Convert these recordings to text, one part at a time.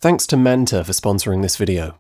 Thanks to Manta for sponsoring this video.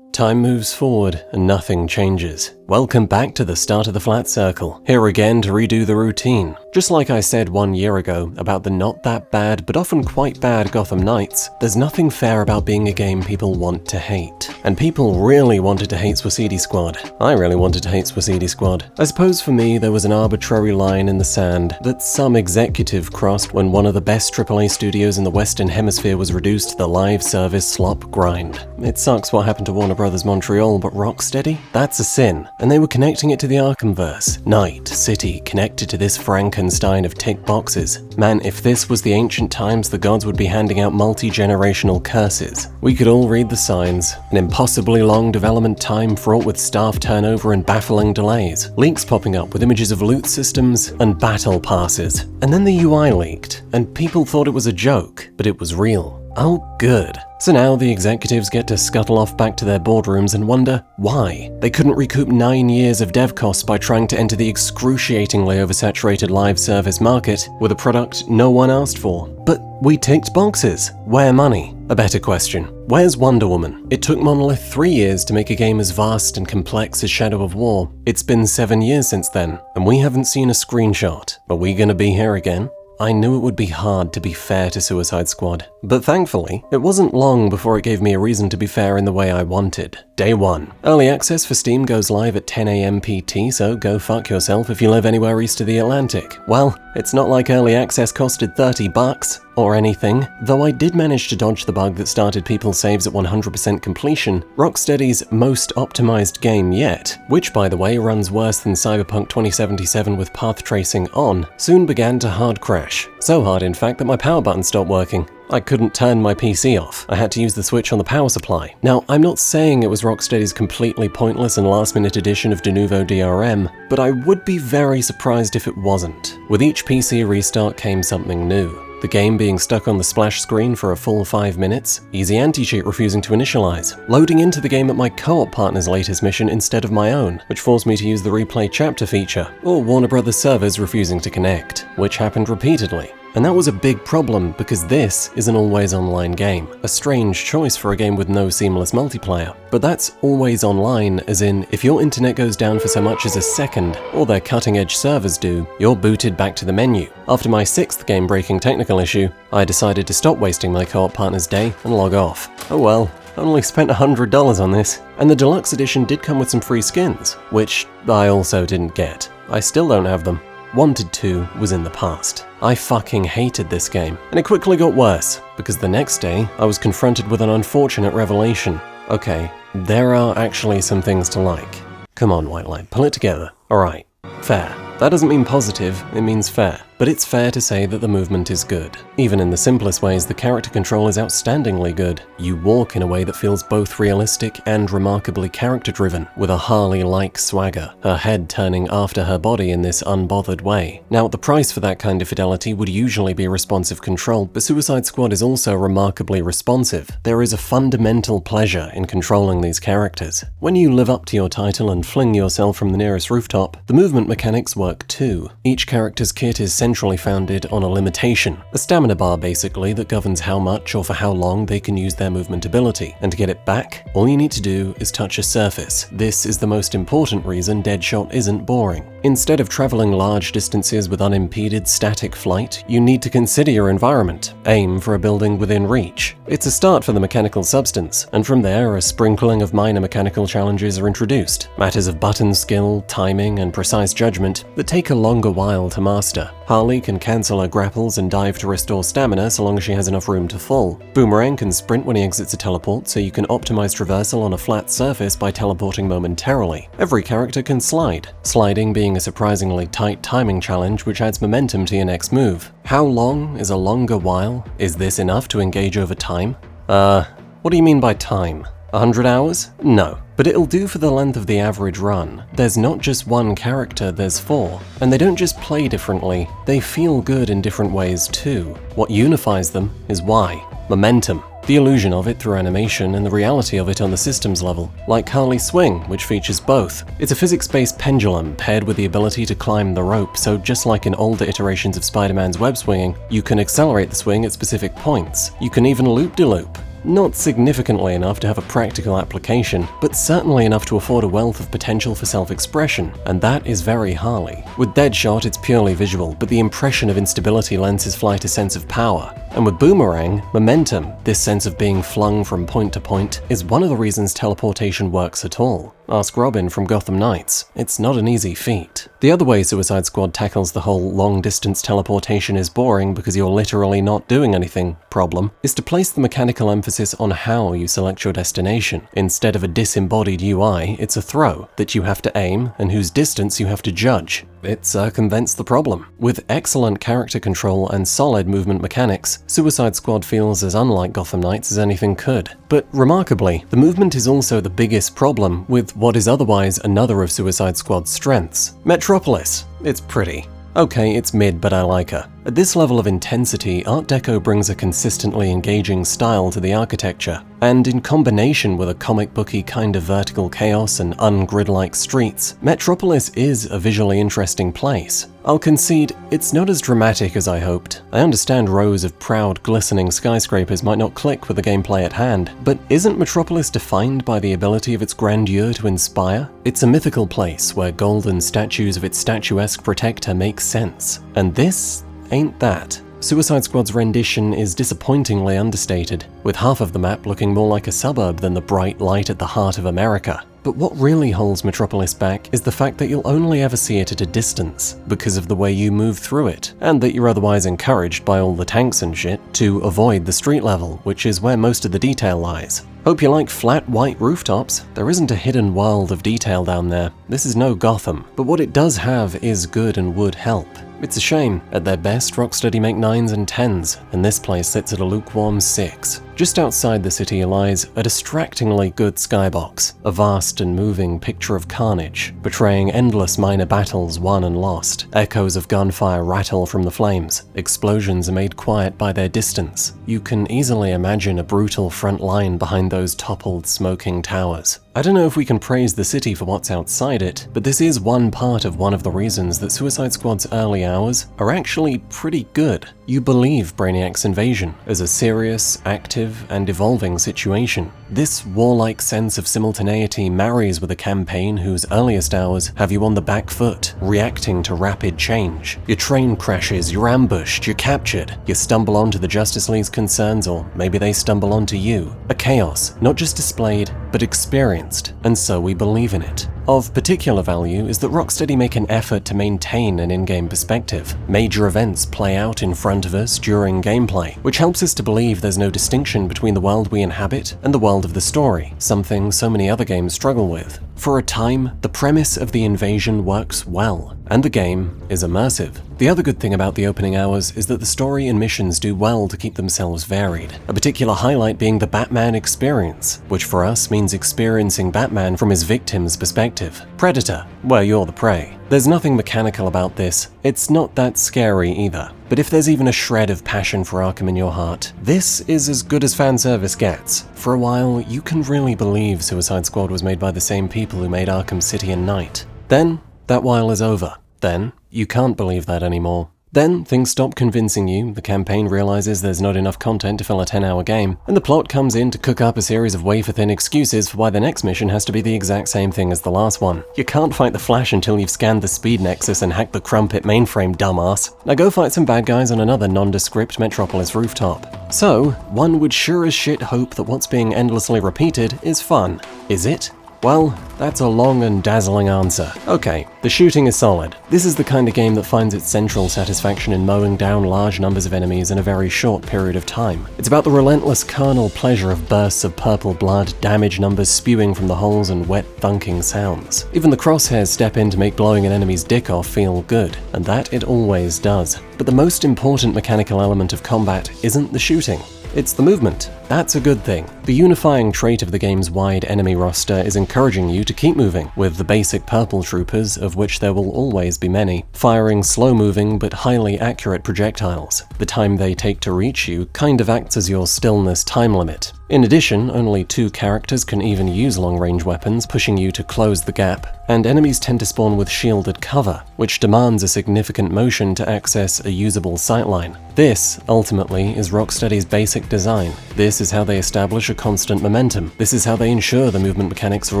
Time moves forward and nothing changes. Welcome back to the start of the flat circle, here again to redo the routine. Just like I said 1 year ago about the not that bad but often quite bad Gotham Knights, there's nothing fair about being a game people want to hate. And people really wanted to hate Suicide Squad. I really wanted to hate Suicide Squad. I suppose for me there was an arbitrary line in the sand that some executive crossed when one of the best AAA studios in the Western Hemisphere was reduced to the live service slop grind. It sucks what happened to Warner Brothers Montreal, but Rocksteady? That's a sin. And they were connecting it to the Arkhamverse. Night, city, connected to this Frankenstein of tick boxes. Man, if this was the ancient times, the gods would be handing out multi-generational curses. We could all read the signs. An impossibly long development time fraught with staff turnover and baffling delays. Leaks popping up with images of loot systems and battle passes. And then the UI leaked, and people thought it was a joke, but it was real. Oh, good. So now the executives get to scuttle off back to their boardrooms and wonder why. They couldn't recoup 9 years of dev costs by trying to enter the excruciatingly oversaturated live service market with a product no one asked for. But we ticked boxes. Where money? A better question. Where's Wonder Woman? It took Monolith 3 years to make a game as vast and complex as Shadow of War. It's been 7 years since then, and we haven't seen a screenshot. Are we gonna be here again? I knew it would be hard to be fair to Suicide Squad, but thankfully, it wasn't long before it gave me a reason to be fair in the way I wanted. Day 1. Early access for Steam goes live at 10 AM PT, so go fuck yourself if you live anywhere east of the Atlantic. Well, it's not like early access costed $30 or anything, though I did manage to dodge the bug that started people's saves at 100% completion. Rocksteady's most optimized game yet, which by the way runs worse than Cyberpunk 2077 with path tracing on, soon began to hard crash. So hard in fact that my power button stopped working. I couldn't turn my PC off. I had to use the switch on the power supply. Now, I'm not saying it was Rocksteady's completely pointless and last-minute edition of De Nouveau DRM, but I would be very surprised if it wasn't. With each PC restart came something new. The game being stuck on the splash screen for a full 5 minutes, easy anti-cheat refusing to initialize, loading into the game at my co-op partner's latest mission instead of my own, which forced me to use the replay chapter feature, or Warner Brothers servers refusing to connect, which happened repeatedly. And that was a big problem because this is an always online game, a strange choice for a game with no seamless multiplayer. But that's always online as in, if your internet goes down for so much as a second, or their cutting edge servers do, you're booted back to the menu. After my 6th game-breaking technical issue, I decided to stop wasting my co-op partner's day and log off. Oh well. I only spent $100 on this. And the deluxe edition did come with some free skins, which I also didn't get. I still don't have them. Wanted to was in the past. I fucking hated this game, and it quickly got worse, because the next day I was confronted with an unfortunate revelation. Okay, there are actually some things to like. Come on, Whitelight, pull it together. Alright, fair. That doesn't mean positive, it means fair. But it's fair to say that the movement is good. Even in the simplest ways, the character control is outstandingly good. You walk in a way that feels both realistic and remarkably character-driven, with a Harley-like swagger, her head turning after her body in this unbothered way. Now, the price for that kind of fidelity would usually be responsive control, but Suicide Squad is also remarkably responsive. There is a fundamental pleasure in controlling these characters. When you live up to your title and fling yourself from the nearest rooftop, the movement mechanics work too. Each character's kit is centrally founded on a limitation, a stamina bar basically that governs how much or for how long they can use their movement ability, and to get it back, all you need to do is touch a surface. This is the most important reason Deadshot isn't boring. Instead of traveling large distances with unimpeded static flight, you need to consider your environment, aim for a building within reach. It's a start for the mechanical substance, and from there a sprinkling of minor mechanical challenges are introduced, matters of button skill, timing, and precise judgment that take a longer while to master. Harley can cancel her grapples and dive to restore stamina so long as she has enough room to fall. Boomerang can sprint when he exits a teleport, so you can optimize traversal on a flat surface by teleporting momentarily. Every character can slide, sliding being a surprisingly tight timing challenge which adds momentum to your next move. How long is a longer while? Is this enough to engage over time? What do you mean by time? 100 hours? No. But it'll do for the length of the average run. There's not just one character, there's 4. And they don't just play differently, they feel good in different ways too. What unifies them is why. Momentum. The illusion of it through animation and the reality of it on the systems level, like Harley Swing, which features both. It's a physics-based pendulum paired with the ability to climb the rope, so just like in older iterations of Spider-Man's web swinging, you can accelerate the swing at specific points. You can even loop-de-loop. Not significantly enough to have a practical application, but certainly enough to afford a wealth of potential for self-expression, and that is very Harley. With Deadshot, it's purely visual, but the impression of instability lends his flight a sense of power. And with Boomerang, momentum, this sense of being flung from point to point, is one of the reasons teleportation works at all. Ask Robin from Gotham Knights. It's not an easy feat. The other way Suicide Squad tackles the whole long-distance teleportation is boring because you're literally not doing anything problem, is to place the mechanical emphasis on how you select your destination. Instead of a disembodied UI, it's a throw that you have to aim and whose distance you have to judge. It circumvents the problem. With excellent character control and solid movement mechanics, Suicide Squad feels as unlike Gotham Knights as anything could. But remarkably, the movement is also the biggest problem with what is otherwise another of Suicide Squad's strengths. Metropolis. It's pretty. Okay, it's mid, but I like her. At this level of intensity, Art Deco brings a consistently engaging style to the architecture, and in combination with a comic booky kind of vertical chaos and ungrid-like streets, Metropolis is a visually interesting place. I'll concede, it's not as dramatic as I hoped. I understand rows of proud, glistening skyscrapers might not click with the gameplay at hand, but isn't Metropolis defined by the ability of its grandeur to inspire? It's a mythical place where golden statues of its statuesque protector make sense, and this ain't that. Suicide Squad's rendition is disappointingly understated, with half of the map looking more like a suburb than the bright light at the heart of America. But what really holds Metropolis back is the fact that you'll only ever see it at a distance, because of the way you move through it, and that you're otherwise encouraged by all the tanks and shit to avoid the street level, which is where most of the detail lies. Hope you like flat white rooftops. There isn't a hidden world of detail down there. This is no Gotham, but what it does have is good and would help. It's a shame. At their best, Rocksteady make 9s and 10s, and this place sits at a lukewarm 6. Just outside the city lies a distractingly good skybox, a vast and moving picture of carnage, portraying endless minor battles won and lost. Echoes of gunfire rattle from the flames. Explosions are made quiet by their distance. You can easily imagine a brutal front line behind those toppled, smoking towers. I don't know if we can praise the city for what's outside it, but this is one part of one of the reasons that Suicide Squad's early hours are actually pretty good. You believe Brainiac's invasion as a serious, active, and evolving situation. This warlike sense of simultaneity marries with a campaign whose earliest hours have you on the back foot, reacting to rapid change. Your train crashes, you're ambushed, you're captured, you stumble onto the Justice League's concerns, or maybe they stumble onto you. A chaos, not just displayed, but experienced, and so we believe in it. Of particular value is that Rocksteady make an effort to maintain an in-game perspective. Major events play out in front of us during gameplay, which helps us to believe there's no distinction between the world we inhabit and the world of the story, something so many other games struggle with. For a time, the premise of the invasion works well, and the game is immersive. The other good thing about the opening hours is that the story and missions do well to keep themselves varied, a particular highlight being the Batman experience, which for us means experiencing Batman from his victim's perspective. Predator, where you're the prey. There's nothing mechanical about this, it's not that scary either. But if there's even a shred of passion for Arkham in your heart, this is as good as fan service gets. For a while, you can really believe Suicide Squad was made by the same people who made Arkham City and Knight. Then, that while is over. Then, you can't believe that anymore. Then, things stop convincing you, the campaign realizes there's not enough content to fill a 10-hour game, and the plot comes in to cook up a series of wafer-thin excuses for why the next mission has to be the exact same thing as the last one. You can't fight the Flash until you've scanned the Speed Nexus and hacked the Crumpet mainframe, dumbass. Now go fight some bad guys on another nondescript Metropolis rooftop. So, one would sure as shit hope that what's being endlessly repeated is fun. Is it? Well, that's a long and dazzling answer. Okay, the shooting is solid. This is the kind of game that finds its central satisfaction in mowing down large numbers of enemies in a very short period of time. It's about the relentless carnal pleasure of bursts of purple blood, damage numbers spewing from the holes, and wet thunking sounds. Even the crosshairs step in to make blowing an enemy's dick off feel good, and that it always does. But the most important mechanical element of combat isn't the shooting. It's the movement. That's a good thing. The unifying trait of the game's wide enemy roster is encouraging you to keep moving, with the basic purple troopers, of which there will always be many, firing slow-moving but highly accurate projectiles. The time they take to reach you kind of acts as your stillness time limit. In addition, only 2 characters can even use long-range weapons, pushing you to close the gap, and enemies tend to spawn with shielded cover, which demands a significant motion to access a usable sightline. This, ultimately, is Rocksteady's basic dynamic design. This is how they establish a constant momentum. This is how they ensure the movement mechanics are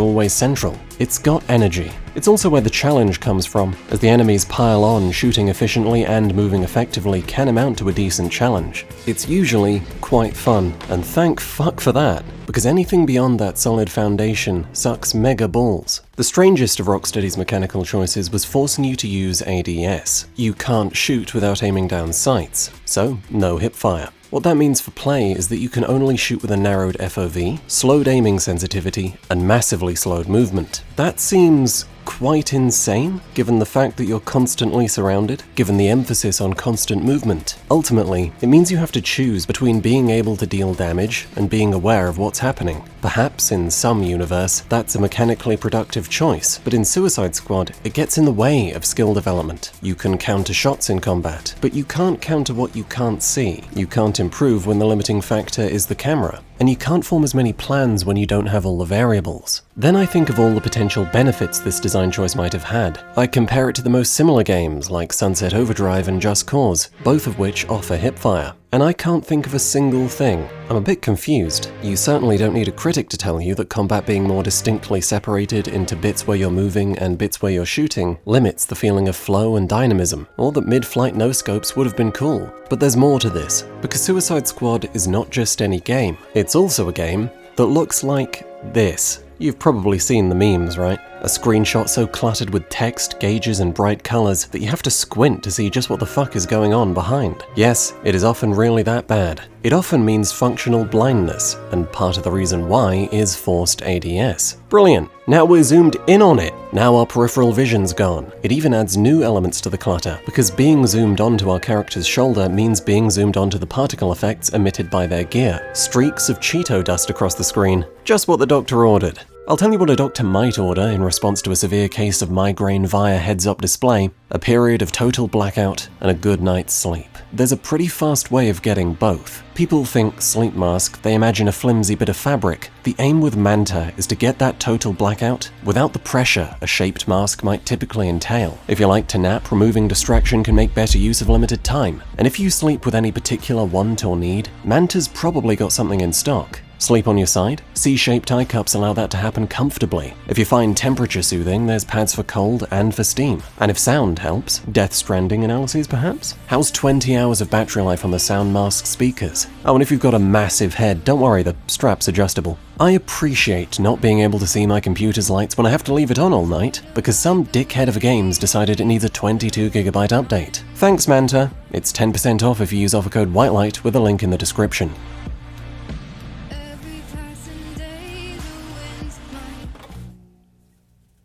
always central. It's got energy. It's also where the challenge comes from, as the enemies pile on, shooting efficiently and moving effectively can amount to a decent challenge. It's usually quite fun, and thank fuck for that, because anything beyond that solid foundation sucks mega balls. The strangest of Rocksteady's mechanical choices was forcing you to use ADS. You can't shoot without aiming down sights, so no hipfire. What that means for play is that you can only shoot with a narrowed FOV, slowed aiming sensitivity, and massively slowed movement. That seems quite insane, given the fact that you're constantly surrounded, given the emphasis on constant movement. Ultimately, it means you have to choose between being able to deal damage and being aware of what's happening. Perhaps in some universe, that's a mechanically productive choice, but in Suicide Squad, it gets in the way of skill development. You can counter shots in combat, but you can't counter what you can't see. You can't improve when the limiting factor is the camera. And you can't form as many plans when you don't have all the variables. Then I think of all the potential benefits this design choice might have had. I compare it to the most similar games like Sunset Overdrive and Just Cause, both of which offer hipfire. And I can't think of a single thing. I'm a bit confused. You certainly don't need a critic to tell you that combat being more distinctly separated into bits where you're moving and bits where you're shooting limits the feeling of flow and dynamism, or that mid-flight no-scopes would have been cool. But there's more to this, because Suicide Squad is not just any game. It's also a game that looks like this. You've probably seen the memes, right? A screenshot so cluttered with text, gauges, and bright colors that you have to squint to see just what the fuck is going on behind. Yes, it is often really that bad. It often means functional blindness, and part of the reason why is forced ADS. Brilliant! Now we're zoomed in on it. Now our peripheral vision's gone. It even adds new elements to the clutter, because being zoomed onto our character's shoulder means being zoomed onto the particle effects emitted by their gear. Streaks of Cheeto dust across the screen. Just what the doctor ordered. I'll tell you what a doctor might order in response to a severe case of migraine via heads-up display, a period of total blackout, and a good night's sleep. There's a pretty fast way of getting both. People think sleep mask, they imagine a flimsy bit of fabric. The aim with Manta is to get that total blackout without the pressure a shaped mask might typically entail. If you like to nap, removing distraction can make better use of limited time. And if you sleep with any particular want or need, Manta's probably got something in stock. Sleep on your side? C-shaped eye cups allow that to happen comfortably. If you find temperature soothing, there's pads for cold and for steam. And if sound helps, Death Stranding analyses perhaps? How's 20 hours of battery life on the sound mask speakers? Oh, and if you've got a massive head, don't worry, the strap's adjustable. I appreciate not being able to see my computer's lights when I have to leave it on all night, because some dickhead of a game's decided it needs a 22GB update. Thanks, Manta. It's 10% off if you use offer code Whitelight with a link in the description.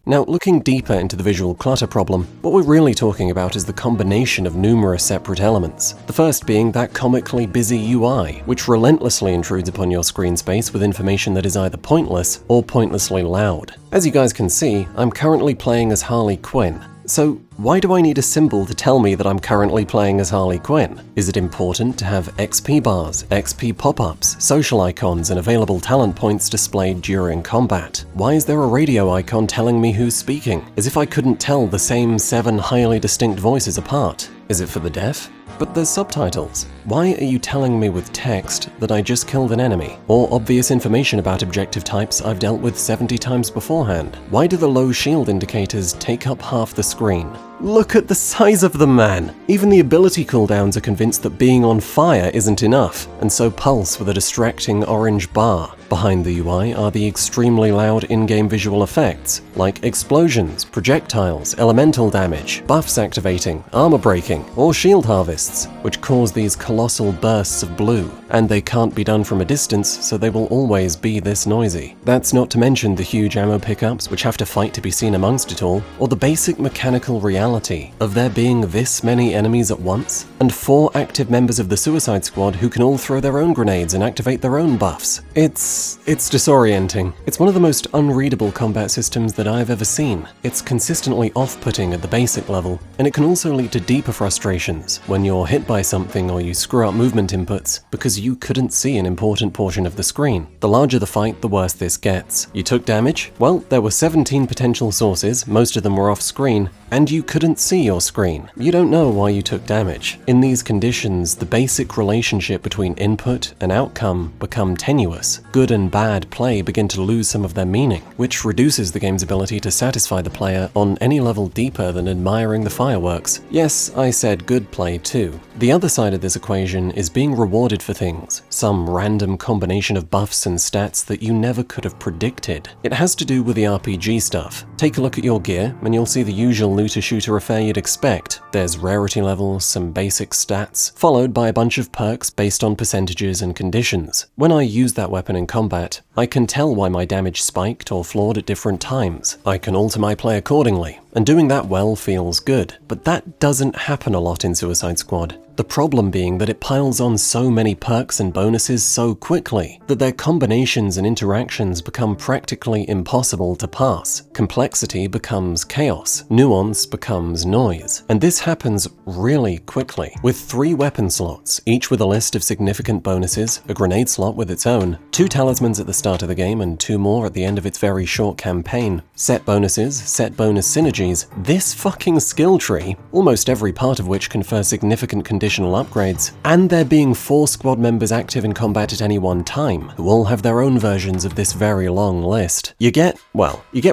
Now, looking deeper into the visual clutter problem, what we're really talking about is the combination of numerous separate elements. The first being that comically busy UI, which relentlessly intrudes upon your screen space with information that is either pointless or pointlessly loud. As you guys can see, I'm currently playing as Harley Quinn. So, why do I need a symbol to tell me that I'm currently playing as Harley Quinn? Is it important to have XP bars, XP pop-ups, social icons, and available talent points displayed during combat? Why is there a radio icon telling me who's speaking, as if I couldn't tell the same 7 highly distinct voices apart? Is it for the deaf? But there's subtitles. Why are you telling me with text that I just killed an enemy? Or obvious information about objective types I've dealt with 70 times beforehand? Why do the low shield indicators take up half the screen? Look at the size of the man! Even the ability cooldowns are convinced that being on fire isn't enough, and so pulse with a distracting orange bar. Behind the UI are the extremely loud in-game visual effects, like explosions, projectiles, elemental damage, buffs activating, armor breaking, or shield harvests, which cause these colossal bursts of blue, and they can't be done from a distance, so they will always be this noisy. That's not to mention the huge ammo pickups, which have to fight to be seen amongst it all, or the basic mechanical reality of there being this many enemies at once, and 4 active members of the Suicide Squad who can all throw their own grenades and activate their own buffs. It's disorienting. It's one of the most unreadable combat systems that I've ever seen. It's consistently off-putting at the basic level, and it can also lead to deeper frustrations when you're hit by something or you screw up movement inputs, because you couldn't see an important portion of the screen. The larger the fight, the worse this gets. You took damage? Well, there were 17 potential sources, most of them were off screen, and you couldn't see your screen. You don't know why you took damage. In these conditions, the basic relationship between input and outcome become tenuous. Good and bad play begin to lose some of their meaning, which reduces the game's ability to satisfy the player on any level deeper than admiring the fireworks. Yes, I said good play too. The other side of this equation is being rewarded for things, some random combination of buffs and stats that you never could have predicted. It has to do with the RPG stuff. Take a look at your gear, and you'll see the usual looter-shooter affair you'd expect. There's rarity levels, some basic stats, followed by a bunch of perks based on percentages and conditions. When I use that weapon in combat, I can tell why my damage spiked or flawed at different times. I can alter my play accordingly, and doing that well feels good. But that doesn't happen a lot in Suicide Squad. The problem being that it piles on so many perks and bonuses so quickly that their combinations and interactions become practically impossible to pass. Complexity becomes chaos, nuance becomes noise, and this happens really quickly. With 3 weapon slots, each with a list of significant bonuses, a grenade slot with its own, 2 talismans at the start of the game and 2 more at the end of its very short campaign, set bonuses, set bonus synergies, this fucking skill tree, almost every part of which confers significant conditional upgrades, and there being 4 squad members active in combat at any one time, who all have their own versions of this very long list. You get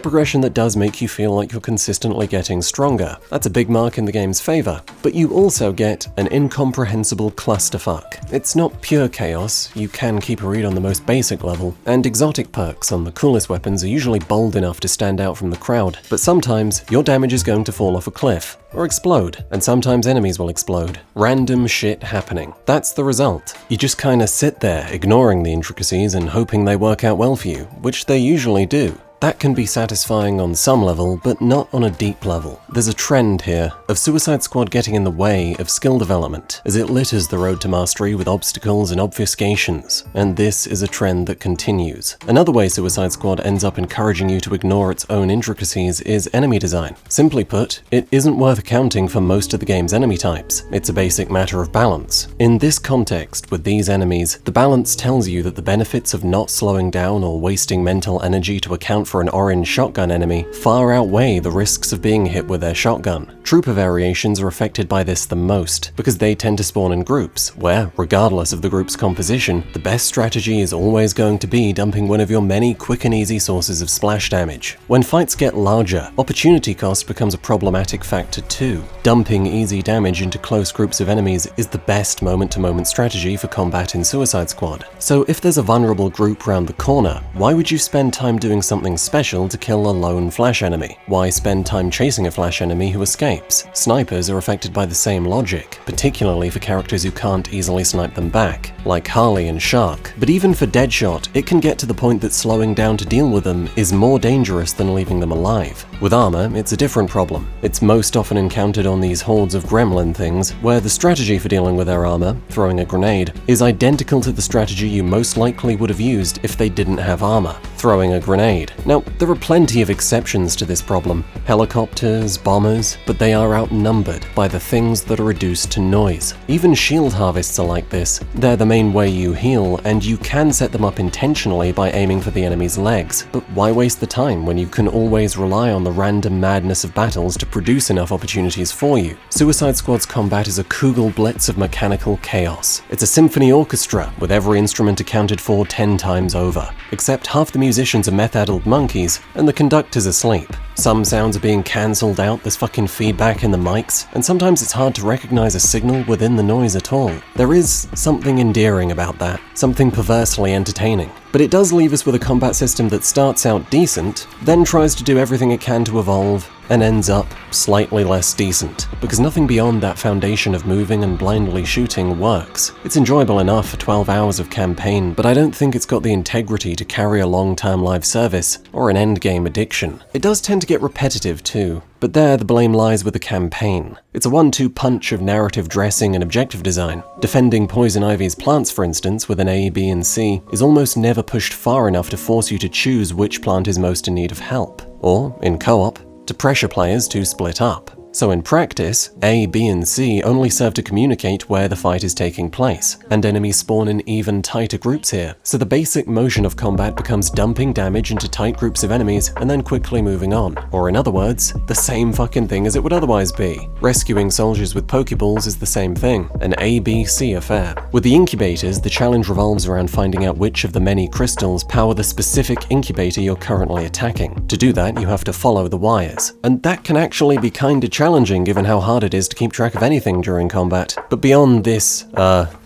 progression that does make you feel like you're consistently getting stronger. That's a big mark in the game's favor. But you also get an incomprehensible clusterfuck. It's not pure chaos, you can keep a read on the most basic level, and exotic perks on the coolest weapons are usually bold enough to stand out from the crowd, but sometimes your damage is going to fall off a cliff, or explode, and sometimes enemies will explode. Random shit happening. That's the result. You just kinda sit there, ignoring the intricacies and hoping they work out well for you, which they usually do. That can be satisfying on some level, but not on a deep level. There's a trend here of Suicide Squad getting in the way of skill development, as it litters the road to mastery with obstacles and obfuscations, and this is a trend that continues. Another way Suicide Squad ends up encouraging you to ignore its own intricacies is enemy design. Simply put, it isn't worth accounting for most of the game's enemy types. It's a basic matter of balance. In this context, with these enemies, the balance tells you that the benefits of not slowing down or wasting mental energy to account for an orange shotgun enemy far outweigh the risks of being hit with their shotgun. Trooper variations are affected by this the most, because they tend to spawn in groups, where, regardless of the group's composition, the best strategy is always going to be dumping one of your many quick and easy sources of splash damage. When fights get larger, opportunity cost becomes a problematic factor too. Dumping easy damage into close groups of enemies is the best moment-to-moment strategy for combat in Suicide Squad. So if there's a vulnerable group round the corner, why would you spend time doing something special to kill a lone flash enemy? Why spend time chasing a flash enemy who escapes? Snipers are affected by the same logic, particularly for characters who can't easily snipe them back, like Harley and Shark. But even for Deadshot, it can get to the point that slowing down to deal with them is more dangerous than leaving them alive. With armor, it's a different problem. It's most often encountered on these hordes of gremlin things, where the strategy for dealing with their armor, throwing a grenade, is identical to the strategy you most likely would have used if they didn't have armor, throwing a grenade. Now, there are plenty of exceptions to this problem. Helicopters, bombers, but they are outnumbered by the things that are reduced to noise. Even shield harvests are like this. They're the main way you heal, and you can set them up intentionally by aiming for the enemy's legs. But why waste the time when you can always rely on the random madness of battles to produce enough opportunities for you? Suicide Squad's combat is a Kugel blitz of mechanical chaos. It's a symphony orchestra, with every instrument accounted for 10 times over. Except half the musicians are meth-addled monkeys, and the conductor's asleep. Some sounds are being cancelled out, there's fucking feedback in the mics, and sometimes it's hard to recognize a signal within the noise at all. There is something endearing about that, something perversely entertaining. But it does leave us with a combat system that starts out decent, then tries to do everything it can to evolve, and ends up slightly less decent, because nothing beyond that foundation of moving and blindly shooting works. It's enjoyable enough for 12 hours of campaign, but I don't think it's got the integrity to carry a long-term live service or an endgame addiction. It does tend to get repetitive too, but there the blame lies with the campaign. It's a 1-2 punch of narrative dressing and objective design. Defending Poison Ivy's plants, for instance, with an A, B, and C, is almost never pushed far enough to force you to choose which plant is most in need of help, or, in co-op, to pressure players to split up. So in practice, A, B, and C only serve to communicate where the fight is taking place, and enemies spawn in even tighter groups here, so the basic motion of combat becomes dumping damage into tight groups of enemies and then quickly moving on. Or in other words, the same fucking thing as it would otherwise be. Rescuing soldiers with Pokeballs is the same thing, an A-B-C affair. With the incubators, the challenge revolves around finding out which of the many crystals power the specific incubator you're currently attacking. To do that, you have to follow the wires. And that can actually be kinda challenging given how hard it is to keep track of anything during combat. But beyond this,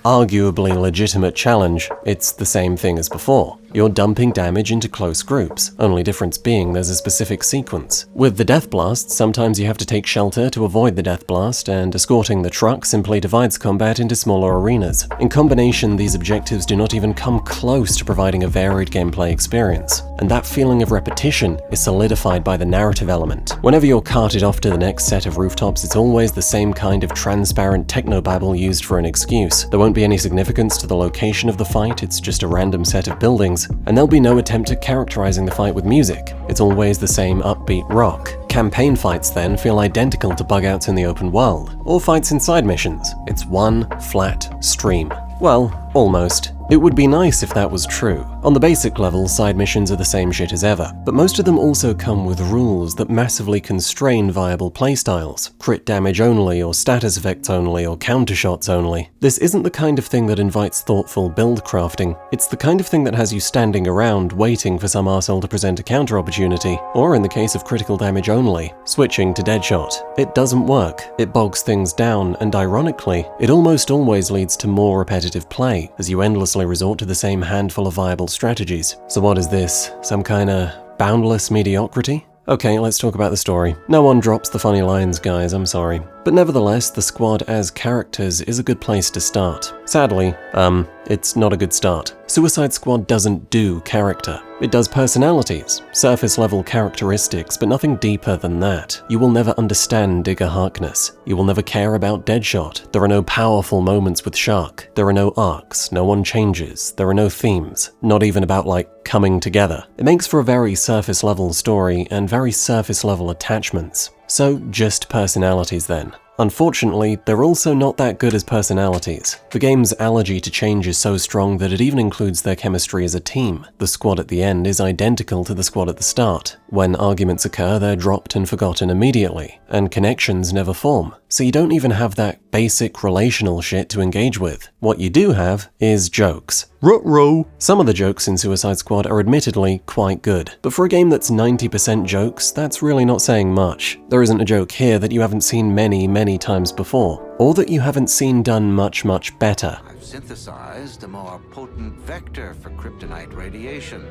arguably legitimate challenge, it's the same thing as before. You're dumping damage into close groups, only difference being there's a specific sequence. With the Death Blast, sometimes you have to take shelter to avoid the Death Blast, and escorting the truck simply divides combat into smaller arenas. In combination, these objectives do not even come close to providing a varied gameplay experience, and that feeling of repetition is solidified by the narrative element. Whenever you're carted off to the next set of rooftops, it's always the same kind of transparent technobabble used for an excuse. There won't be any significance to the location of the fight, it's just a random set of buildings, and there'll be no attempt at characterizing the fight with music. It's always the same upbeat rock. Campaign fights then feel identical to bugouts in the open world, or fights in side missions. It's one flat stream. Well, almost. It would be nice if that was true. On the basic level, side missions are the same shit as ever, but most of them also come with rules that massively constrain viable playstyles. Crit damage only, or status effects only, or counter shots only. This isn't the kind of thing that invites thoughtful build crafting. It's the kind of thing that has you standing around waiting for some arsehole to present a counter opportunity, or in the case of critical damage only, switching to Deadshot. It doesn't work. It bogs things down, and ironically, it almost always leads to more repetitive play, as you endlessly resort to the same handful of viable strategies. So what is this? Some kinda boundless mediocrity? Okay, let's talk about the story. No one drops the funny lines, guys, I'm sorry. But nevertheless, the squad as characters is a good place to start. Sadly, it's not a good start. Suicide Squad doesn't do character. It does personalities, surface-level characteristics, but nothing deeper than that. You will never understand Digger Harkness. You will never care about Deadshot. There are no powerful moments with Shark. There are no arcs, no one changes. There are no themes. Not even about, like, coming together. It makes for a very surface-level story and very surface-level attachments. So, just personalities then. Unfortunately, they're also not that good as personalities. The game's allergy to change is so strong that it even includes their chemistry as a team. The squad at the end is identical to the squad at the start. When arguments occur, they're dropped and forgotten immediately, and connections never form. So you don't even have that basic relational shit to engage with. What you do have is jokes. Ruh-roh! Some of the jokes in Suicide Squad are admittedly quite good, but for a game that's 90% jokes, that's really not saying much. There isn't a joke here that you haven't seen many times before, or that you haven't seen done much better. I've synthesized a more potent vector for kryptonite radiation.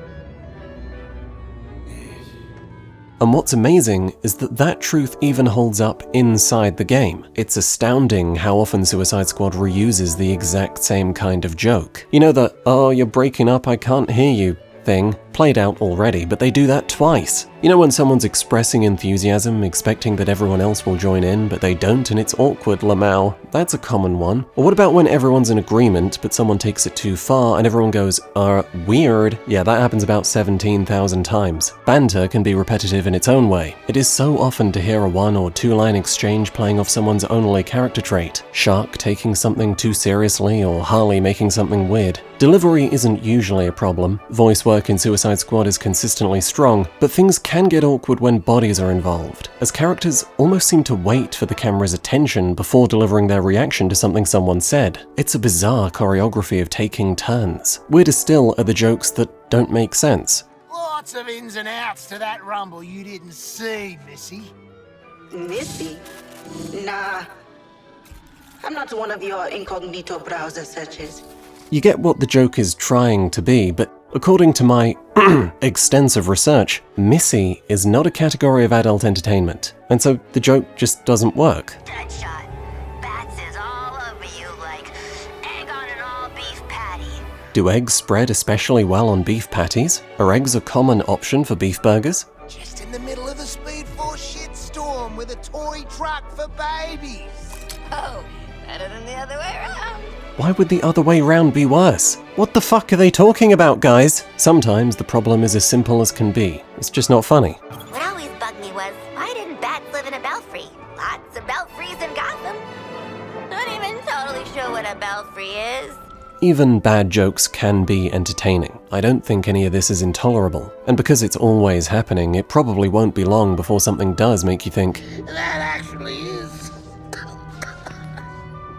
And what's amazing is that that truth even holds up inside the game. It's astounding how often Suicide Squad reuses the exact same kind of joke. You know the, "oh, you're breaking up, I can't hear you" thing? Played out already, but they do that twice. You know when someone's expressing enthusiasm, expecting that everyone else will join in, but they don't and it's awkward, Lamau? That's a common one. Or what about when everyone's in agreement, but someone takes it too far and everyone goes, weird? Yeah, that happens about 17,000 times. Banter can be repetitive in its own way. It is so often to hear a one or two line exchange playing off someone's only character trait. Shark taking something too seriously or Harley making something weird. Delivery isn't usually a problem. Voice work in Suicide Squad is consistently strong, but things can get awkward when bodies are involved, as characters almost seem to wait for the camera's attention before delivering their reaction to something someone said. It's a bizarre choreography of taking turns. Weirder still are the jokes that don't make sense. Lots of ins and outs to that rumble you didn't see, Missy. Missy? Nah. I'm not one of your incognito browser searches. You get what the joke is trying to be, but according to my extensive research, Missy is not a category of adult entertainment, and so the joke just doesn't work. Deadshot. Bats is all over you like egg on an all-beef patty. Do eggs spread especially well on beef patties? Are eggs a common option for beef burgers? Just in the middle of the Speed Force shitstorm with a toy truck for babies. Oh, better than the other way around. Why would the other way round be worse? What the fuck are they talking about, guys? Sometimes the problem is as simple as can be. It's just not funny. What always bugged me was, why didn't bats live in a belfry? Lots know what a belfry is? Even bad jokes can be entertaining. I don't think any of this is intolerable. And because it's always happening, it probably won't be long before something does make you think, That actually is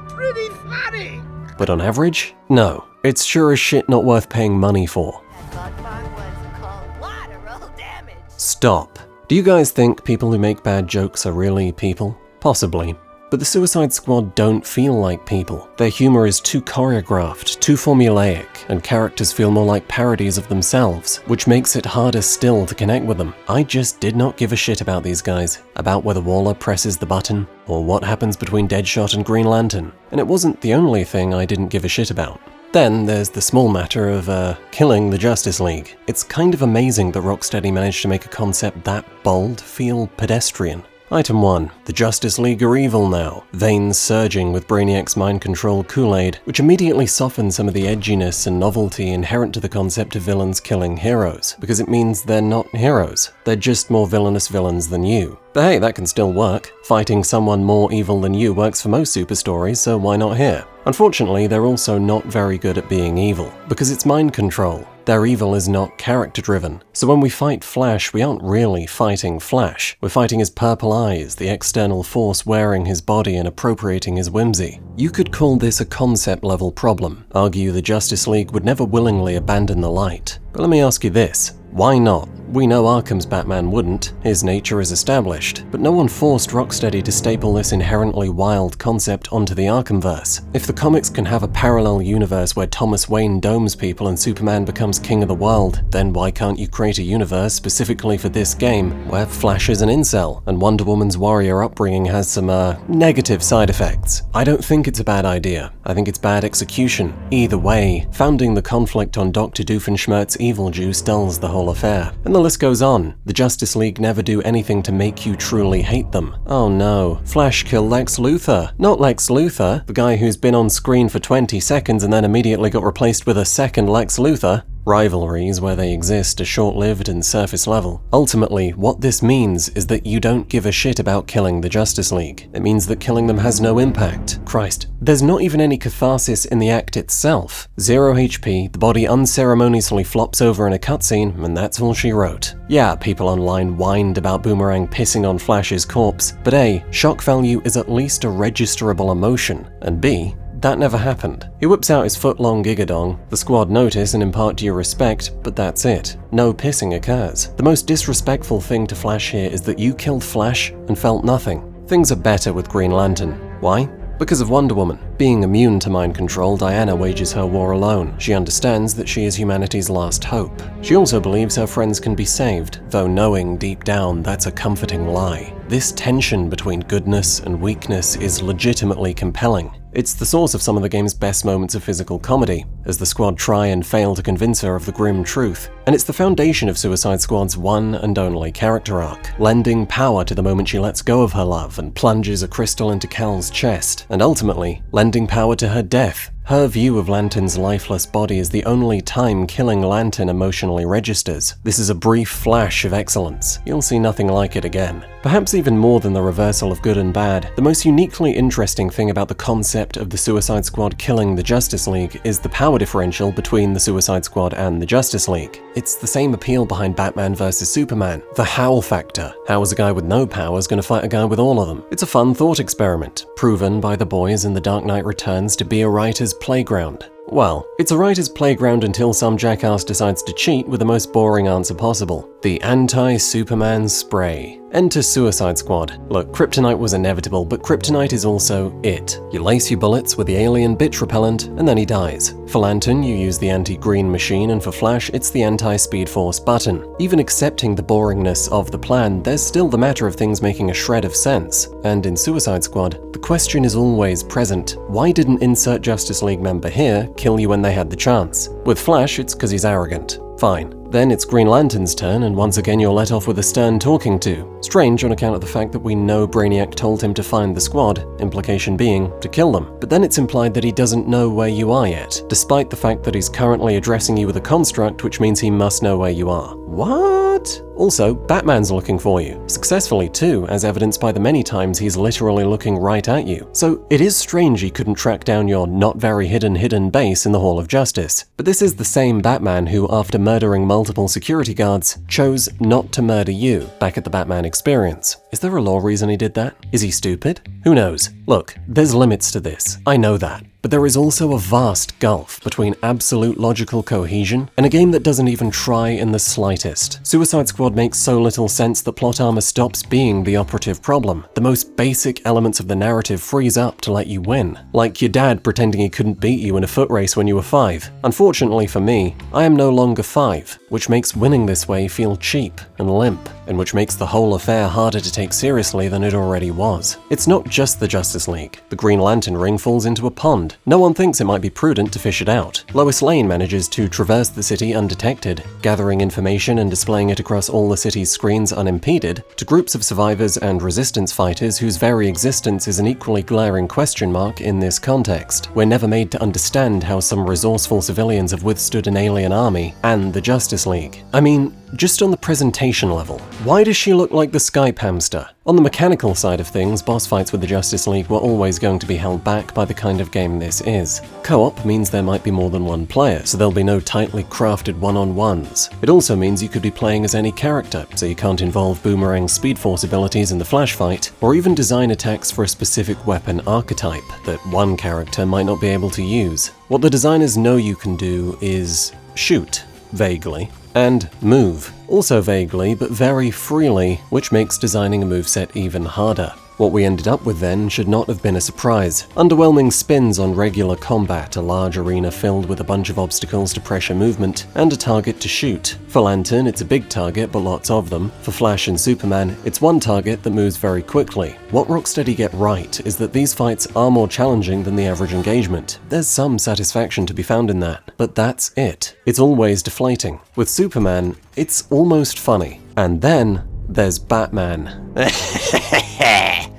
pretty funny. but on average, no. It's sure as shit not worth paying money for. That bug was collateral damage. Stop. Do you guys think people who make bad jokes are really people? Possibly. But the Suicide Squad don't feel like people. Their humor is too choreographed, too formulaic, and characters feel more like parodies of themselves, which makes it harder still to connect with them. I just did not give a shit about these guys, about whether Waller presses the button, or what happens between Deadshot and Green Lantern. And it wasn't the only thing I didn't give a shit about. Then there's the small matter of, killing the Justice League. It's kind of amazing that Rocksteady managed to make a concept that bold feel pedestrian. Item 1. The Justice League are evil now, veins surging with Brainiac's mind-controlled Kool-Aid, which immediately softens some of the edginess and novelty inherent to the concept of villains killing heroes, because it means they're not heroes. They're just more villainous villains than you. But hey, that can still work. Fighting someone more evil than you works for most super stories, so why not here? Unfortunately, they're also not very good at being evil, because it's mind control. Their evil is not character-driven. So when we fight Flash, we aren't really fighting Flash. We're fighting his purple eyes, the external force wearing his body and appropriating his whimsy. You could call this a concept-level problem. Argue the Justice League would never willingly abandon the light. But let me ask you this. Why not? We know Arkham's Batman wouldn't, his nature is established, but no one forced Rocksteady to staple this inherently wild concept onto the Arkhamverse. If the comics can have a parallel universe where Thomas Wayne domes people and Superman becomes king of the world, then why can't you create a universe specifically for this game where Flash is an incel and Wonder Woman's warrior upbringing has some, negative side effects? I don't think it's a bad idea. I think it's bad execution. Either way, founding the conflict on Dr. Doofenshmirtz's evil juice dulls the whole affair. And the list goes on. The Justice League never do anything to make you truly hate them. Oh no, Flash killed Lex Luthor. Not Lex Luthor, the guy who's been on screen for 20 seconds and then immediately got replaced with a second Lex Luthor. Rivalries, where they exist, are short-lived and surface level. Ultimately, what this means is that you don't give a shit about killing the Justice League. It means that killing them has no impact. Christ, there's not even any catharsis in the act itself. 0 HP, the body unceremoniously flops over in a cutscene, and that's all she wrote. Yeah, people online whined about Boomerang pissing on Flash's corpse, but A, shock value is at least a registerable emotion, and B, that never happened. He whips out his foot-long gigadong, the squad notice and impart due respect, but that's it. No pissing occurs. The most disrespectful thing to Flash here is that you killed Flash and felt nothing. Things are better with Green Lantern. Why? Because of Wonder Woman. Being immune to mind control, Diana wages her war alone. She understands that she is humanity's last hope. She also believes her friends can be saved, though knowing deep down that's a comforting lie. This tension between goodness and weakness is legitimately compelling. It's the source of some of the game's best moments of physical comedy, as the squad try and fail to convince her of the grim truth. And it's the foundation of Suicide Squad's one and only character arc, lending power to the moment she lets go of her love and plunges a crystal into Kal's chest, and ultimately, lending power to her death. Her view of Lantern's lifeless body is the only time killing Lantern emotionally registers. This is a brief flash of excellence. You'll see nothing like it again. Perhaps even more than the reversal of good and bad, the most uniquely interesting thing about the concept of the Suicide Squad killing the Justice League is the power differential between the Suicide Squad and the Justice League. It's the same appeal behind Batman vs Superman, the howl factor. How is a guy with no powers going to fight a guy with all of them? It's a fun thought experiment, proven by the boys in The Dark Knight Returns to be a writer's playground. Well, it's a writer's playground until some jackass decides to cheat with the most boring answer possible. The anti-Superman spray. Enter Suicide Squad. Look, kryptonite was inevitable, but kryptonite is also it. You lace your bullets with the alien bitch repellent, and then he dies. For Lantern, you use the anti-green machine, and for Flash, it's the anti-Speed Force button. Even accepting the boringness of the plan, there's still the matter of things making a shred of sense. And in Suicide Squad, the question is always present. Why didn't insert Justice League member here kill you when they had the chance? With Flash, it's because he's arrogant. Fine. Then it's Green Lantern's turn, and once again you're let off with a stern talking to. Strange on account of the fact that we know Brainiac told him to find the squad, implication being to kill them. But then it's implied that he doesn't know where you are yet, despite the fact that he's currently addressing you with a construct, which means he must know where you are. What? Also, Batman's looking for you. Successfully too, as evidenced by the many times he's literally looking right at you. So it is strange he couldn't track down your not very hidden base in the Hall of Justice. But this is the same Batman who, after murdering multiple security guards, chose not to murder you back at the Batman Experience. Is there a law reason he did that? Is he stupid? Who knows? Look, there's limits to this. I know that. But there is also a vast gulf between absolute logical cohesion and a game that doesn't even try in the slightest. Suicide Squad makes so little sense that plot armor stops being the operative problem. The most basic elements of the narrative freeze up to let you win. Like your dad pretending he couldn't beat you in a foot race when you were 5. Unfortunately for me, I am no longer 5, which makes winning this way feel cheap and limp, and which makes the whole affair harder to take seriously than it already was. It's not just the Justice League. The Green Lantern ring falls into a pond. No one thinks it might be prudent to fish it out. Lois Lane manages to traverse the city undetected, gathering information and displaying it across all the city's screens unimpeded, to groups of survivors and resistance fighters whose very existence is an equally glaring question mark in this context. We're never made to understand how some resourceful civilians have withstood an alien army and the Justice League. I mean, just on the presentation level, why does she look like the Skype hamster? On the mechanical side of things, boss fights with the Justice League were always going to be held back by the kind of game this is. Co-op means there might be more than one player, so there'll be no tightly crafted one-on-ones. It also means you could be playing as any character, so you can't involve Boomerang's Speed Force abilities in the flash fight, or even design attacks for a specific weapon archetype that one character might not be able to use. What the designers know you can do is shoot, vaguely, and move, also vaguely but very freely, which makes designing a moveset even harder. What we ended up with then should not have been a surprise. Underwhelming spins on regular combat, a large arena filled with a bunch of obstacles to pressure movement, and a target to shoot. For Lantern, it's a big target but lots of them. For Flash and Superman, it's one target that moves very quickly. What Rocksteady get right is that these fights are more challenging than the average engagement. There's some satisfaction to be found in that, but that's it. It's always deflating. With Superman, it's almost funny. And then there's Batman.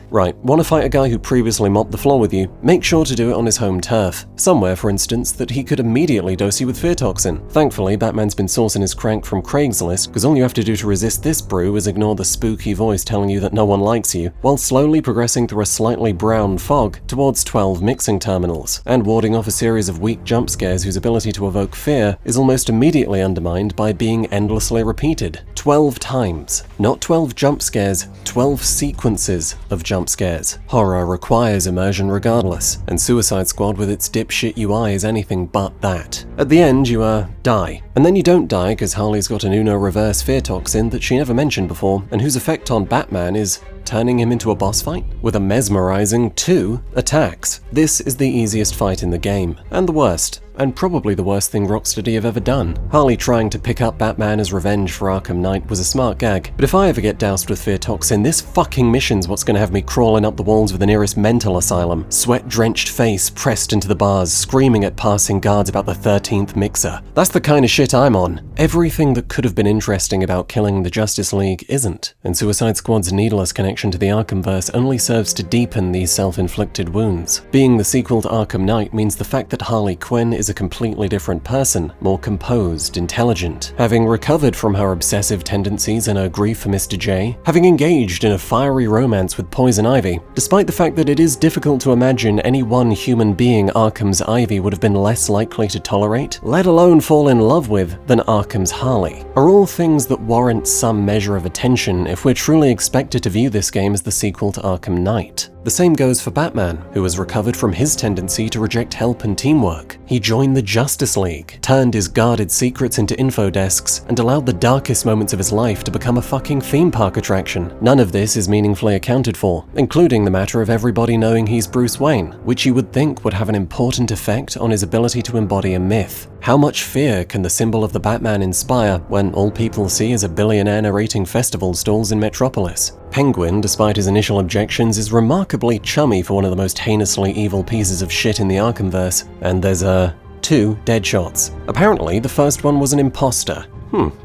Right, want to fight a guy who previously mopped the floor with you? Make sure to do it on his home turf. Somewhere, for instance, that he could immediately dose you with fear toxin. Thankfully, Batman's been sourcing his crank from Craigslist, because all you have to do to resist this brew is ignore the spooky voice telling you that no one likes you, while slowly progressing through a slightly brown fog towards 12 mixing terminals, and warding off a series of weak jump scares whose ability to evoke fear is almost immediately undermined by being endlessly repeated. 12 times. Not 12 jump scares, 12 sequences of jump scares. Horror requires immersion regardless, and Suicide Squad with its dipshit UI is anything but that. At the end, you die. And then you don't die because Harley's got an Uno reverse fear toxin that she never mentioned before, and whose effect on Batman is turning him into a boss fight with a mesmerizing 2 attacks. This is the easiest fight in the game, and the worst. And probably the worst thing Rocksteady have ever done. Harley trying to pick up Batman as revenge for Arkham Knight was a smart gag, but if I ever get doused with fear toxin, this fucking mission's what's gonna have me crawling up the walls of the nearest mental asylum, sweat-drenched face pressed into the bars, screaming at passing guards about the 13th mixer. That's the kind of shit I'm on. Everything that could have been interesting about killing the Justice League isn't, and Suicide Squad's needless connection to the Arkhamverse only serves to deepen these self-inflicted wounds. Being the sequel to Arkham Knight means the fact that Harley Quinn is a completely different person, more composed, intelligent, having recovered from her obsessive tendencies and her grief for Mr. J, having engaged in a fiery romance with Poison Ivy, despite the fact that it is difficult to imagine any one human being Arkham's Ivy would have been less likely to tolerate, let alone fall in love with, than Arkham's Harley, are all things that warrant some measure of attention if we're truly expected to view this game as the sequel to Arkham Knight. The same goes for Batman, who has recovered from his tendency to reject help and teamwork. He joined the Justice League, turned his guarded secrets into info desks, and allowed the darkest moments of his life to become a fucking theme park attraction. None of this is meaningfully accounted for, including the matter of everybody knowing he's Bruce Wayne, which you would think would have an important effect on his ability to embody a myth. How much fear can the symbol of the Batman inspire when all people see is a billionaire narrating festival stalls in Metropolis? Penguin, despite his initial objections, is remarkably chummy for one of the most heinously evil pieces of shit in the Arkhamverse, and there's 2 dead shots. Apparently, the first one was an imposter.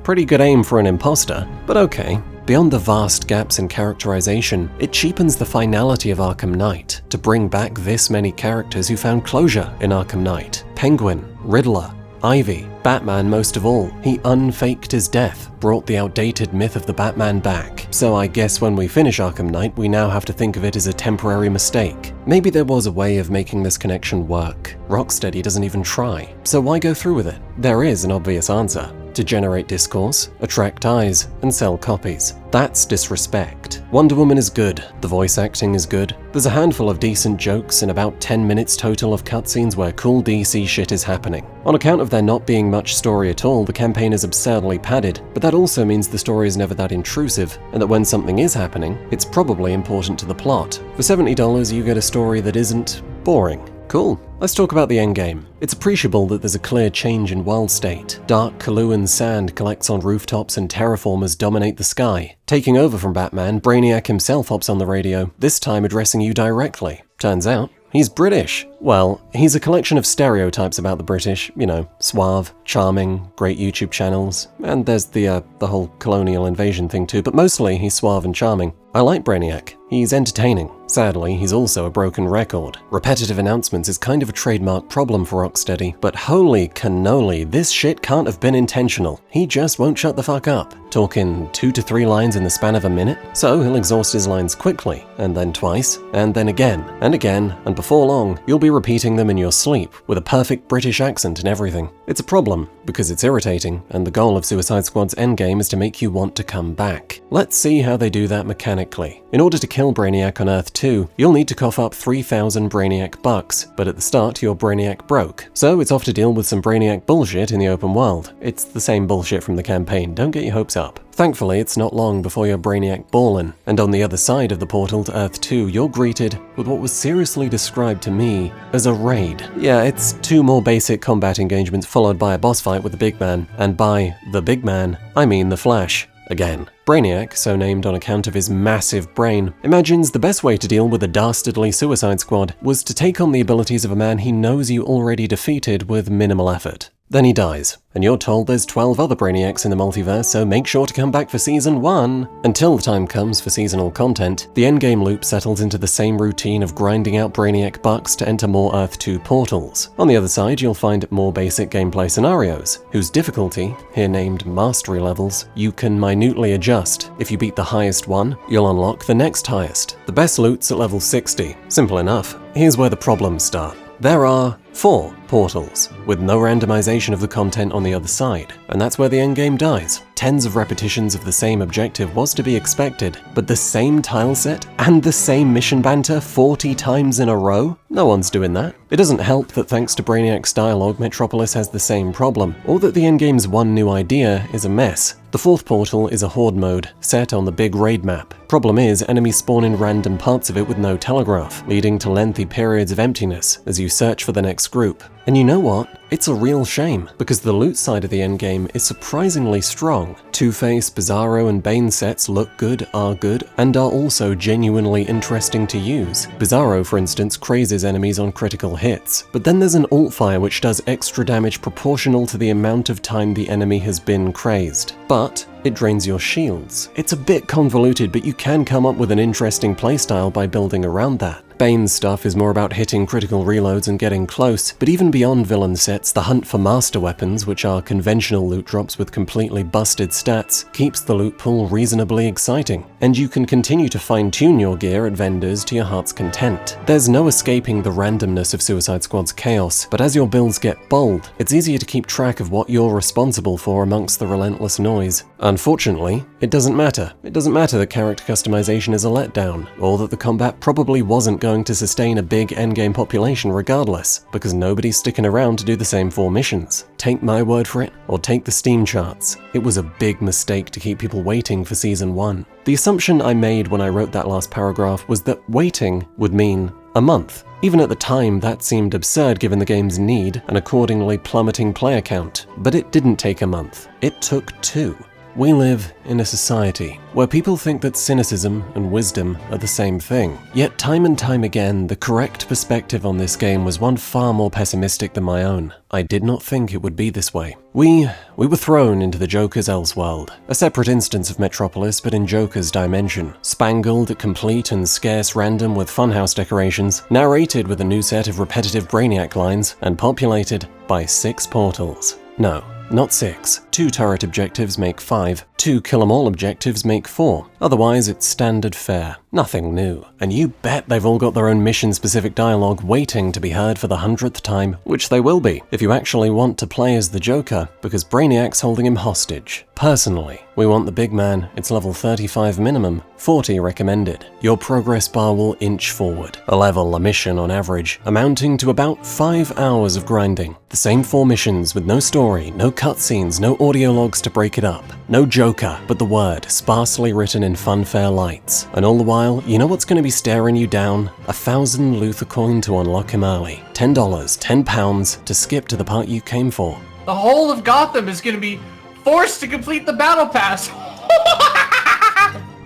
Pretty good aim for an imposter, but okay. Beyond the vast gaps in characterization, it cheapens the finality of Arkham Knight to bring back this many characters who found closure in Arkham Knight. Penguin, Riddler, Ivy, Batman most of all. He unfaked his death, brought the outdated myth of the Batman back. So I guess when we finish Arkham Knight, we now have to think of it as a temporary mistake. Maybe there was a way of making this connection work. Rocksteady doesn't even try. So why go through with it? There is an obvious answer. To generate discourse, attract eyes, and sell copies. That's disrespect. Wonder Woman is good, the voice acting is good, there's a handful of decent jokes and about 10 minutes total of cutscenes where cool DC shit is happening. On account of there not being much story at all, the campaign is absurdly padded, but that also means the story is never that intrusive, and that when something is happening, it's probably important to the plot. For $70, you get a story that isn't boring. Cool. Let's talk about the endgame. It's appreciable that there's a clear change in world state. Dark Kaluan sand collects on rooftops and terraformers dominate the sky. Taking over from Batman, Brainiac himself hops on the radio, this time addressing you directly. Turns out, he's British. Well, he's a collection of stereotypes about the British, you know, suave, charming, great YouTube channels, and there's the whole colonial invasion thing too, but mostly he's suave and charming. I like Brainiac. He's entertaining. Sadly, he's also a broken record. Repetitive announcements is kind of a trademark problem for Rocksteady, but holy cannoli, this shit can't have been intentional. He just won't shut the fuck up. Talking 2 to 3 lines in the span of a minute, so he'll exhaust his lines quickly, and then twice, and then again, and before long, you'll be repeating them in your sleep, with a perfect British accent and everything. It's a problem, because it's irritating, and the goal of Suicide Squad's endgame is to make you want to come back. Let's see how they do that mechanically. In order to kill Brainiac on Earth 2, you'll need to cough up 3,000 Brainiac bucks, but at the start your Brainiac broke, so it's off to deal with some Brainiac bullshit in the open world. It's the same bullshit from the campaign, don't get your hopes up. Thankfully, it's not long before you're Brainiac ballin', and on the other side of the portal to Earth 2, you're greeted with what was seriously described to me as a raid. Yeah, it's 2 more basic combat engagements followed by a boss fight with the big man, and by the big man, I mean the Flash. Again. Brainiac, so named on account of his massive brain, imagines the best way to deal with a dastardly Suicide Squad was to take on the abilities of a man he knows you already defeated with minimal effort. Then he dies, and you're told there's 12 other Brainiacs in the multiverse, so make sure to come back for Season 1. Until the time comes for seasonal content, the endgame loop settles into the same routine of grinding out Brainiac bucks to enter more Earth 2 portals. On the other side, you'll find more basic gameplay scenarios, whose difficulty, here named Mastery levels, you can minutely adjust. If you beat the highest one, you'll unlock the next highest. The best loot's at level 60. Simple enough. Here's where the problems start. There are 4 portals, with no randomization of the content on the other side, and that's where the endgame dies. Tens of repetitions of the same objective was to be expected, but the same tile set and the same mission banter 40 times in a row? No one's doing that. It doesn't help that thanks to Brainiac's dialogue, Metropolis has the same problem, or that the endgame's one new idea is a mess. The 4th portal is a horde mode, set on the big raid map. Problem is, enemies spawn in random parts of it with no telegraph, leading to lengthy periods of emptiness as you search for the next group. And you know what? It's a real shame, because the loot side of the endgame is surprisingly strong. Two-Face, Bizarro, and Bane sets look good, are good, and are also genuinely interesting to use. Bizarro, for instance, crazes enemies on critical hits, but then there's an alt-fire which does extra damage proportional to the amount of time the enemy has been crazed. But it drains your shields. It's a bit convoluted, but you can come up with an interesting playstyle by building around that. Bane's stuff is more about hitting critical reloads and getting close, but even beyond villain sets, the hunt for master weapons, which are conventional loot drops with completely busted stats, keeps the loot pool reasonably exciting, and you can continue to fine-tune your gear at vendors to your heart's content. There's no escaping the randomness of Suicide Squad's chaos, but as your builds get bold, it's easier to keep track of what you're responsible for amongst the relentless noise. Unfortunately, it doesn't matter. It doesn't matter that character customization is a letdown, or that the combat probably wasn't going to sustain a big endgame population regardless, because nobody's sticking around to do the same 4 missions. Take my word for it, or take the Steam charts. It was a big mistake to keep people waiting for Season 1. The assumption I made when I wrote that last paragraph was that waiting would mean a month. Even at the time, that seemed absurd given the game's need and accordingly plummeting player count. But it didn't take a month. It took 2. We live in a society where people think that cynicism and wisdom are the same thing. Yet time and time again, the correct perspective on this game was one far more pessimistic than my own. I did not think it would be this way. We were thrown into the Joker's Elseworld, a separate instance of Metropolis but in Joker's dimension. Spangled, complete and scarce random with funhouse decorations, narrated with a new set of repetitive Brainiac lines, and populated by 6 portals. No, not 6. 2 turret objectives make 5. 2 kill 'em all objectives make 4. Otherwise, it's standard fare. Nothing new. And you bet they've all got their own mission-specific dialogue waiting to be heard for the 100th time, which they will be, if you actually want to play as the Joker, because Brainiac's holding him hostage. Personally, we want the big man. It's level 35 minimum, 40 recommended. Your progress bar will inch forward, a level a mission on average, amounting to about 5 hours of grinding. The same 4 missions with no story, no cutscenes, no audio logs to break it up. No Joker, but the word, sparsely written in funfair lights. And all the while, you know what's going to be staring you down? 1,000 Luther coin to unlock him early. $10, £10 to skip to the part you came for. The whole of Gotham is going to be forced to complete the battle pass.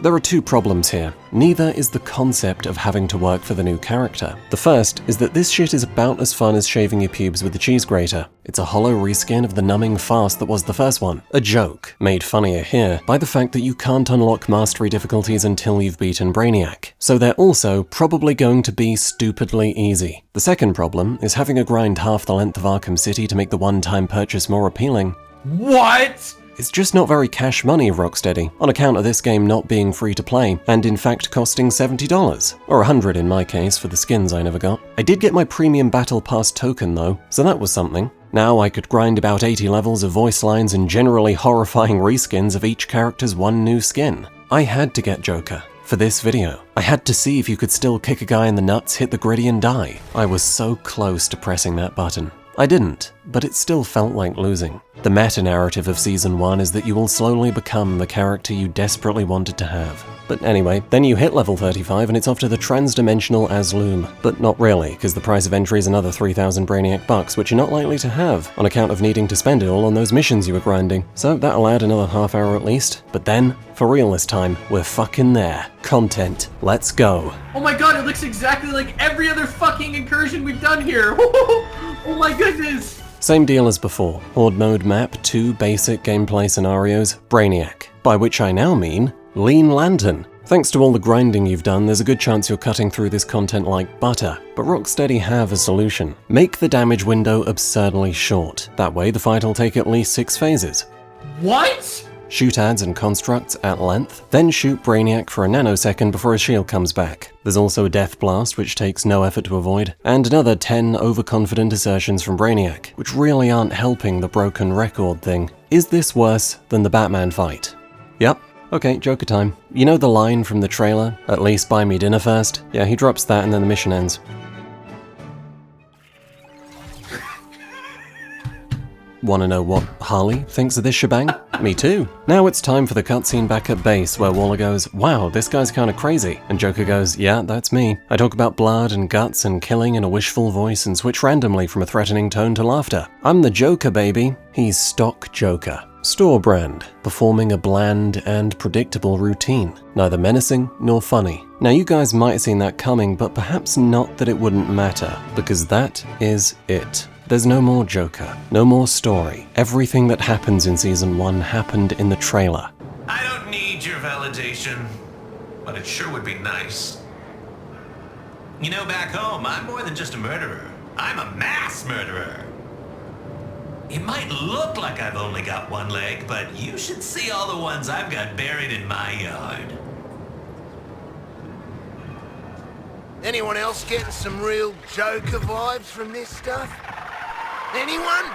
There are 2 problems here. Neither is the concept of having to work for the new character. The first is that this shit is about as fun as shaving your pubes with a cheese grater. It's a hollow reskin of the numbing farce that was the first one. A joke, made funnier here by the fact that you can't unlock mastery difficulties until you've beaten Brainiac. So they're also probably going to be stupidly easy. The second problem is having a grind half the length of Arkham City to make the one-time purchase more appealing. What? It's just not very cash money, Rocksteady, on account of this game not being free to play, and in fact costing $70, or $100 in my case for the skins I never got. I did get my premium battle pass token though, so that was something. Now I could grind about 80 levels of voice lines and generally horrifying reskins of each character's one new skin. I had to get Joker. For this video, I had to see if you could still kick a guy in the nuts, hit the griddy and die. I was so close to pressing that button. I didn't, but it still felt like losing. The meta-narrative of Season 1 is that you will slowly become the character you desperately wanted to have. But anyway, then you hit level 35 and it's off to the trans-dimensional Asloom. But not really, because the price of entry is another 3,000 Brainiac bucks, which you're not likely to have, on account of needing to spend it all on those missions you were grinding. So that'll add another half hour at least. But then, for real this time, we're fucking there. Content. Let's go. Oh my god, it looks exactly like every other fucking incursion we've done here. Oh my goodness. Same deal as before. Horde mode map, 2 basic gameplay scenarios, Brainiac. By which I now mean Lean Lantern. Thanks to all the grinding you've done, there's a good chance you're cutting through this content like butter. But Rocksteady have a solution. Make the damage window absurdly short. That way the fight will take at least 6 phases. What? Shoot ads and constructs at length, then shoot Brainiac for a nanosecond before his shield comes back. There's also a death blast, which takes no effort to avoid, and another 10 overconfident assertions from Brainiac, which really aren't helping the broken record thing. Is this worse than the Batman fight? Yep. Okay, Joker time. You know the line from the trailer, "At least buy me dinner first"? Yeah, he drops that and then the mission ends. Wanna know what Harley thinks of this shebang? Me too. Now it's time for the cutscene back at base where Waller goes, "Wow, this guy's kinda crazy." And Joker goes, "Yeah, that's me. I talk about blood and guts and killing in a wishful voice and switch randomly from a threatening tone to laughter. I'm the Joker, baby." He's stock Joker. Store brand, performing a bland and predictable routine. Neither menacing nor funny. Now you guys might have seen that coming, but perhaps not that it wouldn't matter, because that is it. There's no more Joker, no more story. Everything that happens in Season 1 happened in the trailer. I don't need your validation, but it sure would be nice. You know, back home, I'm more than just a murderer. I'm a mass murderer. It might look like I've only got one leg, but you should see all the ones I've got buried in my yard. Anyone else getting some real Joker vibes from this stuff? Anyone?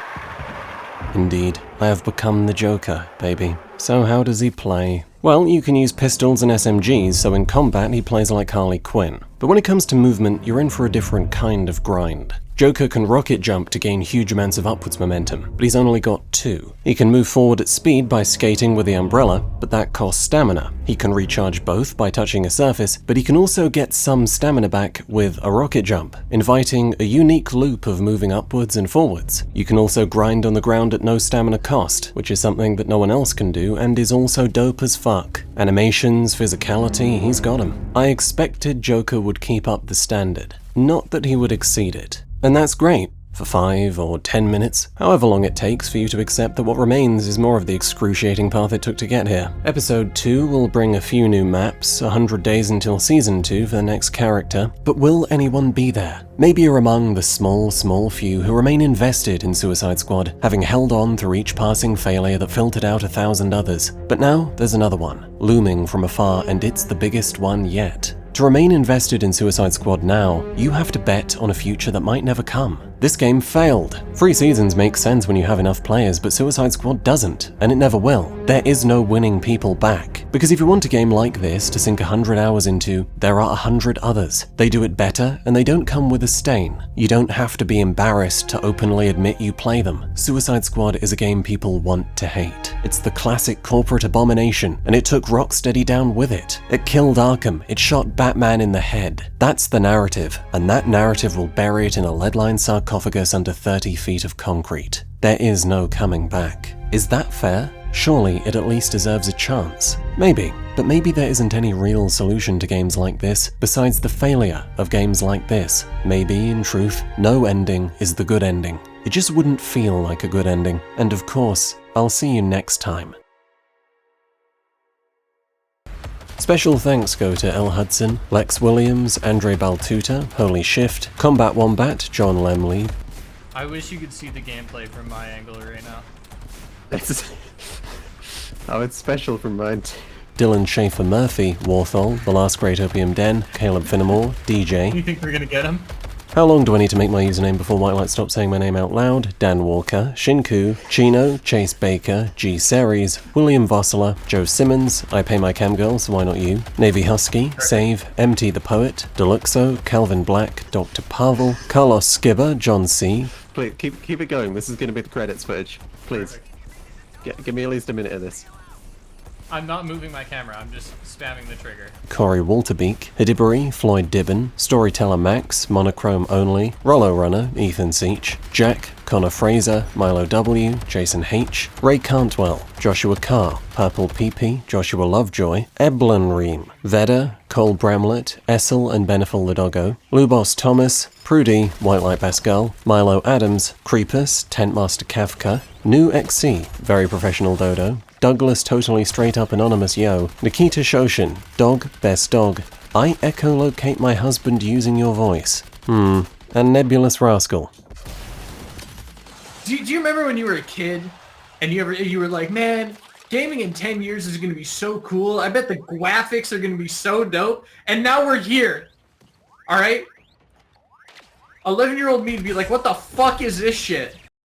Indeed, I have become the Joker, baby. So how does he play? Well, you can use pistols and SMGs, so in combat he plays like Harley Quinn. But when it comes to movement, you're in for a different kind of grind. Joker can rocket jump to gain huge amounts of upwards momentum, but he's only got 2. He can move forward at speed by skating with the umbrella, but that costs stamina. He can recharge both by touching a surface, but he can also get some stamina back with a rocket jump, inviting a unique loop of moving upwards and forwards. You can also grind on the ground at no stamina cost, which is something that no one else can do and is also dope as fuck. Animations, physicality, he's got 'em. I expected Joker would keep up the standard, not that he would exceed it. And that's great, for 5 or 10 minutes, however long it takes for you to accept that what remains is more of the excruciating path it took to get here. Episode 2 will bring a few new maps, 100 days until Season 2 for the next character, but will anyone be there? Maybe you're among the small few who remain invested in Suicide Squad, having held on through each passing failure that filtered out 1,000 others. But now, there's another one, looming from afar, and it's the biggest one yet. To remain invested in Suicide Squad now, you have to bet on a future that might never come. This game failed. 3 seasons make sense when you have enough players, but Suicide Squad doesn't, and it never will. There is no winning people back. Because if you want a game like this to sink 100 hours into, there are 100 others. They do it better, and they don't come with a stain. You don't have to be embarrassed to openly admit you play them. Suicide Squad is a game people want to hate. It's the classic corporate abomination, and it took Rocksteady down with it. It killed Arkham, it shot Batman in the head. That's the narrative, and that narrative will bury it in a lead-lined sarcophagus under 30 feet of concrete. There is no coming back. Is that fair? Surely it at least deserves a chance. Maybe, but maybe there isn't any real solution to games like this besides the failure of games like this. Maybe, in truth, no ending is the good ending. It just wouldn't feel like a good ending. And of course, I'll see you next time. Special thanks go to L. Hudson, Lex Williams, Andre Baltuta, Holy Shift, Combat Wombat, John Lemley. I wish you could see the gameplay from my angle right now. Oh, it's special from mine. Dylan Schaefer Murphy, Warthol, The Last Great Opium Den, Caleb Finnemore, DJ. You think we're gonna get him? How long do I need to make my username before Whitelight stops saying my name out loud? Dan Walker, Shinku, Chino, Chase Baker, G. Series, William Vossler, Joe Simmons, I Pay My Cam Girl, so why not you? Navy Husky, Save, MT the Poet, Deluxo, Calvin Black, Dr. Pavel, Carlos Skibber, John C. Please, keep it going. This is going to be the credits footage. Please. Give me at least a minute of this. I'm not moving my camera, I'm just spamming the trigger. Corey Walterbeek, Hidiburi, Floyd Dibben, Storyteller Max, Monochrome Only, Rollo Runner, Ethan Seach, Jack, Connor Fraser, Milo W, Jason H, Ray Cantwell, Joshua Carr, Purple PP, Joshua Lovejoy, Eblin Ream, Veda, Cole Bramlett, Essel and Benefil the Doggo, Lubos Thomas, Prudy, Whitelight Pascal, Milo Adams, Creepus, Tentmaster Kafka, New XC, Very Professional Dodo, Douglas Totally Straight Up Anonymous Yo, Nikita Shoshin, Dog Best Dog, I echolocate my husband using your voice, and Nebulous Rascal. Do you remember when you were a kid and you were like, man, gaming in 10 years is going to be so cool. I bet the graphics are going to be so dope. And now we're here. All right? 11-year-old me to be like, what the fuck is this shit?